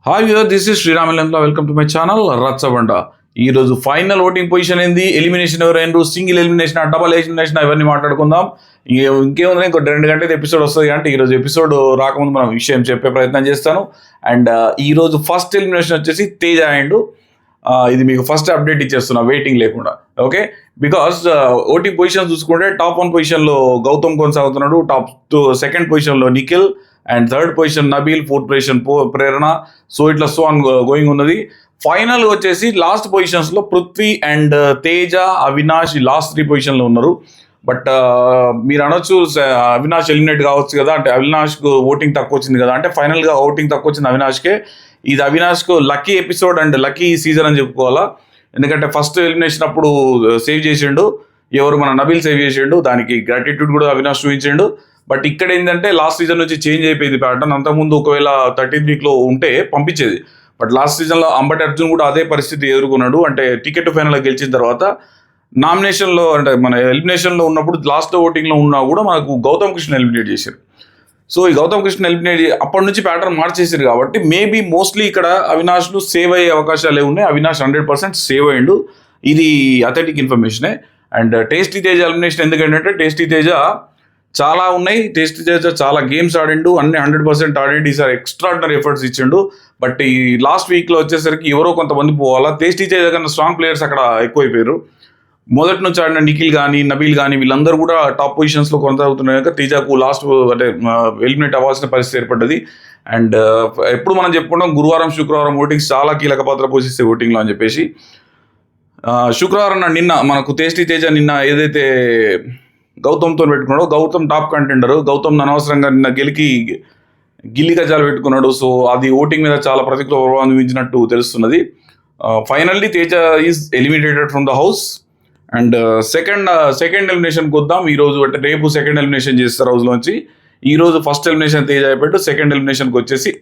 Hi viewer, this is Sriramalinga. Welcome to my channel Rachabanda. ఈ రోజు final voting position ఏంది, elimination ఎవరైనా, సింగిల్ ఎలిమినేషన్, డబల్ ఎలిమినేషన్, అవన్నీ మాట్లాడుకుందాం. ఇంకేముంది, ఇంకో 2 గంటల ఎపిసోడ్ వస్తుంది. అంటే ఈరోజు ఎపిసోడ్ రాకముందు మనం విషయం చెప్పే ప్రయత్నం చేస్తాను. అండ్ ఈరోజు ఫస్ట్ ఎలిమినేషన్ వచ్చేసి తేజ అండ్ ఇది మీకు ఫస్ట్ అప్డేట్ ఇచ్చేస్తున్నా వెయిటింగ్ లేకుండా. ఓకే, బికాస్ ఓటింగ్ పొజిషన్ చూసుకుంటే టాప్ 1 పొజిషన్లో గౌతమ్ కొనసాగుతున్నాడు, టాప్ 2 సెకండ్ పొజిషన్లో Nikhil, and third position Nabeel, fourth position Prerana. So ఇట్లా సో ఆన్ గోయింగ్ ఉన్నది. ఫైనల్ వచ్చేసి లాస్ట్ పొజిషన్స్లో పృథ్వీ అండ్ తేజ, అవినాష్ లాస్ట్ 3 పొజిషన్లో ఉన్నారు. బట్ మీరు అనొచ్చు అవినాష్ ఎలిమినేట్ కావచ్చు కదా, అంటే అవినాష్కు ఓటింగ్ తక్కువ వచ్చింది కదా, అంటే ఫైనల్గా ఓటింగ్ తక్కువ వచ్చింది అవినాష్కే. ఇది అవినాష్కు lucky episode and lucky season అని చెప్పుకోవాలా. ఎందుకంటే ఫస్ట్ ఎలిమినేషన్ అప్పుడు సేవ్ చేసిండు, ఎవరు మన నబీల్ సేవ్ చేసిండు, దానికి గ్రాటిట్యూడ్ కూడా అవినాష్ చూపించిండు. బట్ ఇక్కడ ఏంటంటే లాస్ట్ సీజన్ నుంచి చేంజ్ అయిపోయింది ప్యాటర్న్. అంతకుముందు ఒకవేళ 13th వీక్లో ఉంటే పంపించేది, బట్ లాస్ట్ సీజన్లో అంబటి అర్జున్ కూడా అదే పరిస్థితి ఎదుర్కొన్నాడు. అంటే టికెట్ ఫైనల్లో గెలిచిన తర్వాత నామినేషన్లో, అంటే మన ఎలిమినేషన్లో ఉన్నప్పుడు లాస్ట్ ఓటింగ్లో ఉన్నా కూడా మనకు గౌతమ్ కృష్ణ ఎలిమినేట్ చేశారు. సో ఈ గౌతమ్ కృష్ణ ఎలిమినేట్ అప్పటి నుంచి ప్యాటర్న్ మార్చేసారు కాబట్టి మేబీ మోస్ట్లీ ఇక్కడ అవినాష్ను సేవ్ అయ్యే అవకాశాలు ఉన్నాయి. అవినాష్ 100% సేవ్ అయ్యిండు, ఇది అథెంటిక్ ఇన్ఫర్మేషనే. అండ్ టేస్టీ తేజ ఎలిమినేషన్ ఎందుకంటే టేస్టీ తేజ చాలా ఉన్నాయి. టేస్టీ తేజ చాలా గేమ్స్ ఆడిండు, అన్ని 100% ఆడిండు. ఈసారి ఎక్స్ట్రాడినరీ ఎఫర్ట్స్ ఇచ్చిండు. బట్ ఈ లాస్ట్ వీక్లో వచ్చేసరికి ఎవరో కొంతమంది పోవాలా, టేస్టీ తేజ కన్నా స్ట్రాంగ్ ప్లేయర్స్ అక్కడ ఎక్కువైపోయారు. మొదటి నుంచి ఆడిన నిఖిల్ కానీ నబీల్ కానీ వీళ్ళందరూ కూడా టాప్ పొజిషన్స్లో కొనసాగుతున్నాయి కనుక తేజకు లాస్ట్ అంటే ఎలిమినేట్ అవ్వాల్సిన పరిస్థితి ఏర్పడ్డది. అండ్ ఎప్పుడు మనం చెప్పుకుంటాం గురువారం శుక్రవారం ఓటింగ్స్ చాలా కీలక పాత్ర పోషిస్తాయి ఓటింగ్లో అని చెప్పేసి. శుక్రవారం నిన్న మనకు టేస్టీ తేజ నిన్న ఏదైతే గౌతమ్తో పెట్టుకున్నాడు, గౌతమ్ టాప్ కంటెండర్, గౌతమ్ అనవసరంగా నిన్న గిల్లి గజాలు పెట్టుకున్నాడు. సో అది ఓటింగ్ మీద చాలా ప్రతికూల ప్రభావం చూపించినట్టు తెలుస్తున్నది. Finally Teja is eliminated from the house. And second ఎలిమినేషన్కి వద్దాం. ఈరోజు అంటే రేపు సెకండ్ ఎలిమినేషన్ చేస్తారు హౌస్లోంచి. ఈరోజు ఫస్ట్ ఎలిమినేషన్ తేజ అయిపోయాడు. సెకండ్ ఎలిమినేషన్కి వచ్చేసి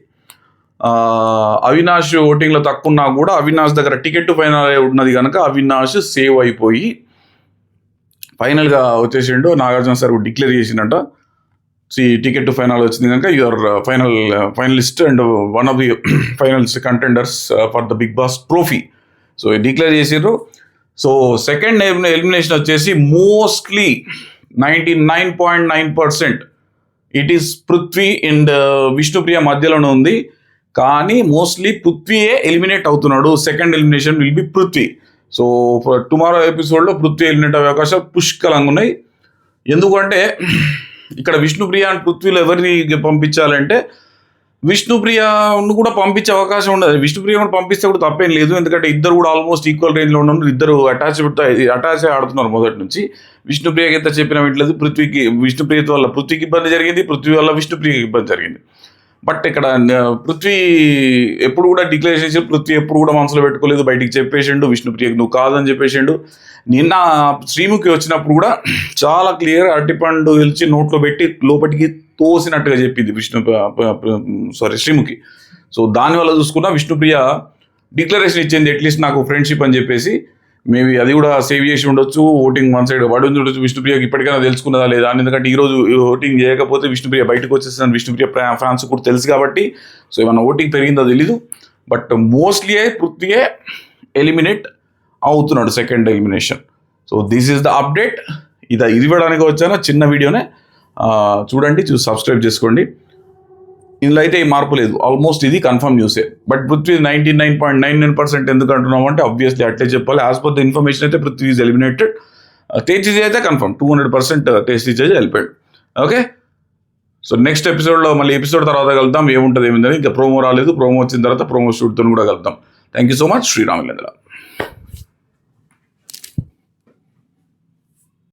అవినాష్ ఓటింగ్లో తక్కువ ఉన్నా కూడా అవినాష్ దగ్గర టికెట్ ఫైనల్ ఉన్నది కనుక అవినాష్ సేవ్ అయిపోయి ఫైనల్గా వచ్చేసిండు. నాగార్జున సార్ డిక్లేర్ చేసిండట, టికెట్ ఫైనల్ వచ్చింది కనుక your finalist and one of the finals contenders for the Bigg Boss trophy. So declare చేసిండ్రు. సో సెకండ్ ఎలిమినేషన్ వచ్చేసి mostly 99.9% it is Prithvi and Vishnupriya మధ్యలోనే ఉంది. కానీ మోస్ట్లీ పృథ్వీయే ఎలిమినేట్ అవుతున్నాడు. Second elimination will be Prithvi. So tomorrow ఎపిసోడ్లో పృథ్వీ ఎలిమినేట్ అయ్యే అవకాశాలు పుష్కలంగా ఉన్నాయి. ఎందుకంటే ఇక్కడ విష్ణుప్రియ అండ్ పృథ్వీలో ఎవరిని పంపించాలంటే విష్ణుప్రియను కూడా పంపించే అవకాశం ఉండదు. విష్ణుప్రియ కూడా పంపిస్తే కూడా తప్పేం లేదు, ఎందుకంటే ఇద్దరు కూడా ఆల్మోస్ట్ ఈక్వల్ రేంజ్లో ఉన్నారు. ఇద్దరు అటాచ్ ఆడుతున్నారు మొదటి నుంచి. విష్ణుప్రియకి ఎంత చెప్పినా వింటలేదు. విష్ణుప్రియ వల్ల పృథ్వీకి ఇబ్బంది జరిగింది, పృథ్వీ వల్ల విష్ణుప్రియకి ఇబ్బంది జరిగింది. బట్ ఇక్కడ పృథ్వీ ఎప్పుడు కూడా డిక్లేర్ చేసి పృథ్వీ ఎప్పుడు కూడా మనసులో పెట్టుకోలేదు, బయటికి చెప్పేసిండు విష్ణుప్రియకి నువ్వు కాదని చెప్పేసిండు. నిన్న శ్రీముఖి వచ్చినప్పుడు కూడా చాలా క్లియర్ అరటిపండు గెలిచి నోట్లో పెట్టి లోపలికి తోసినట్టుగా చెప్పింది శ్రీముఖి. సో దానివల్ల చూసుకున్నా విష్ణుప్రియ డిక్లరేషన్ ఇచ్చింది, అట్లీస్ట్ నాకు ఫ్రెండ్షిప్ అని చెప్పేసి. మేబీ అది కూడా సేవ్ చేసి ఉండొచ్చు, ఓటింగ్ వన్ సైడ్ పడి ఉండొచ్చు. విష్ణుప్రియకి ఇప్పటికైనా తెలుసుకున్నదా లేదా, ఎందుకంటే ఈరోజు ఓటింగ్ చేయకపోతే విష్ణుప్రియ బయటకు వచ్చేసిందని విష్ణుప్రియ ఫ్యాన్స్ కూడా తెలుసు కాబట్టి. సో ఏమన్నా ఓటింగ్ పెరిగిందో తెలీదు, బట్ మోస్ట్లీ పృథ్వీయే ఎలిమినేట్ అవుతున్నాడు second elimination. So this is the update. ఇది ఇవ్వడానికి వచ్చాను, చిన్న వీడియోనే చూడండి, చూసి సబ్స్క్రైబ్ చేసుకోండి. ఇందులో అయితే ఈ మార్పు లేదు, ఆల్మోస్ట్ ఇది కన్ఫర్మ్ న్యూసే. బట్ పృథ్వీ 99.99% ఎందుకు అంటున్నాం అంటే ఆబ్వియస్లీ అట్లే చెప్పాలి. యాజ్ పర్ ద ఇన్ఫర్మేషన్ అయితే పృథ్వీ ఈజ్ ఎలిమినేటెడ్. తేజ అయితే కన్ఫర్మ్ 200% టేస్టీ తేజ వెళ్ళిపోయాడు. ఓకే, సో నెక్స్ట్ ఎపిసోడ్లో మళ్ళీ ఎపిసోడ్ తర్వాత కలుద్దాం. ఏముంటుంది ఏమిందని ఇంకా ప్రోమో రాలేదు, ప్రోమో వచ్చిన తర్వాత ప్రోమో షూట్తో కూడా కలుద్దాం. Thank you so much. Sriramalinga.